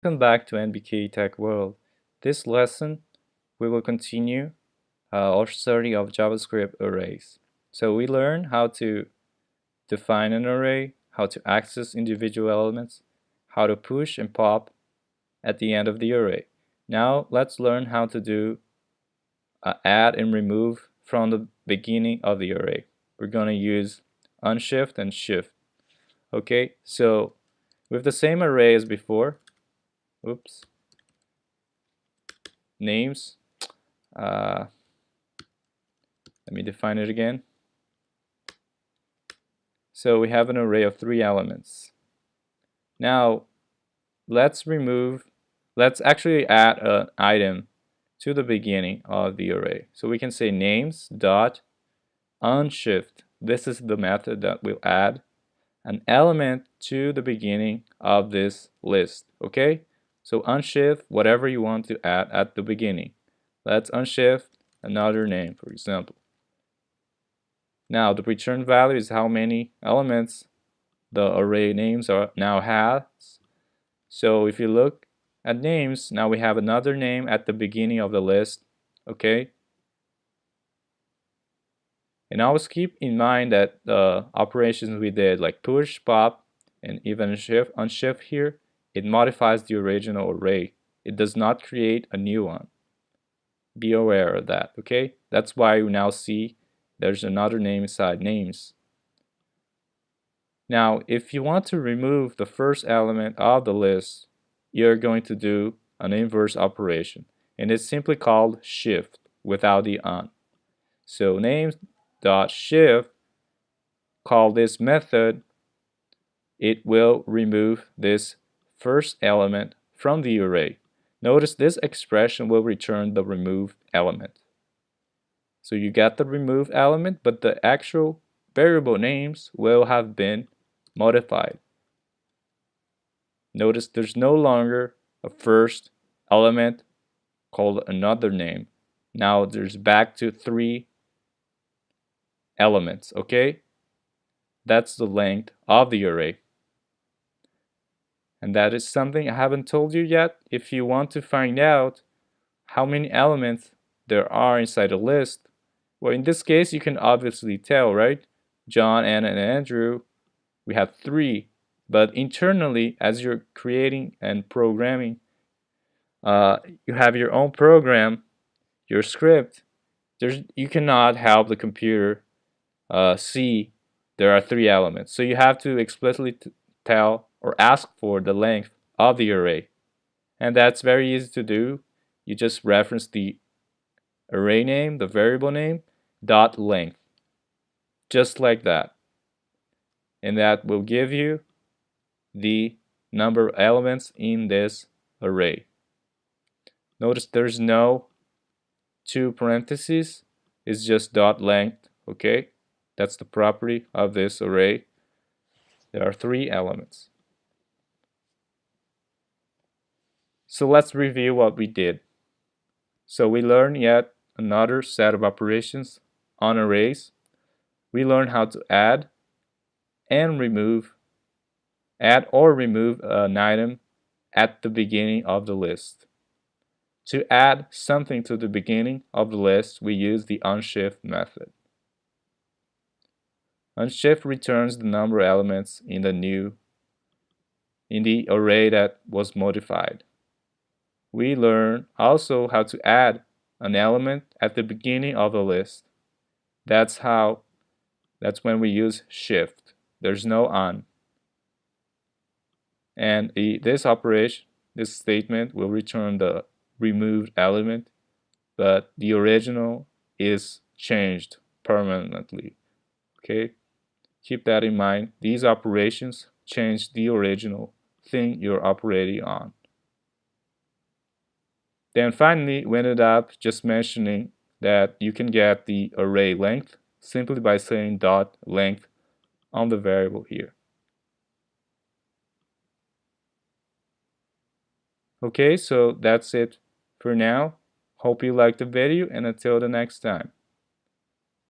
Welcome back to NBK Tech World. This lesson, we will continue our study of JavaScript arrays. So we learn how to define an array, how to access individual elements, how to push and pop at the end of the array. Now let's learn how to do add and remove from the beginning of the array. We're going to use unshift and shift. Okay, so with the same array as before, names, let me define it again. So we have an array of 3 elements. Now let's actually add an item to the beginning of the array. So we can say names dot unshift. This is the method that will add an element to the beginning of this list. Okay, so unshift whatever you want to add at the beginning. Let's unshift another name, for example. Now the return value is how many elements the array names now has. So if you look at names, now we have another name at the beginning of the list. Okay, and always keep in mind that the operations we did, like push, pop, and even unshift here, it modifies the original array. It does not create a new one. Be aware of that. Okay, that's why you now see there's another name inside names. Now if you want to remove the first element of the list, you're going to do an inverse operation, and it's simply called shift without the on. So names.shift, call this method, it will remove this first element from the array. Notice this expression will return the removed element. So you got the removed element, but the actual variable names will have been modified. Notice there's no longer a first element called another name. Now there's back to 3 elements. Okay, that's the length of the array, and that is something I haven't told you yet. If you want to find out how many elements there are inside a list, well, in this case you can obviously tell, right? John, Anna, and Andrew, we have 3, but internally as you're creating and programming, you have your own program, your script. You cannot help the computer see there are 3 elements. So you have to explicitly tell or ask for the length of the array. And that's very easy to do. You just reference the array name, the variable name, dot length. Just like that. And that will give you the number of elements in this array. Notice there's no 2 parentheses, it's just dot length. Okay, that's the property of this array. There are 3 elements. So let's review what we did. So we learned yet another set of operations on arrays. We learned how to add or remove an item at the beginning of the list. To add something to the beginning of the list, we use the unshift method. Unshift returns the number of elements in the array that was modified. We learn also how to add an element at the beginning of the list. That's when we use shift. There's no on. And this statement will return the removed element, but the original is changed permanently. Okay, keep that in mind. These operations change the original thing you're operating on. Then finally, we ended up just mentioning that you can get the array length simply by saying dot length on the variable here. Okay, so that's it for now. Hope you liked the video, and until the next time.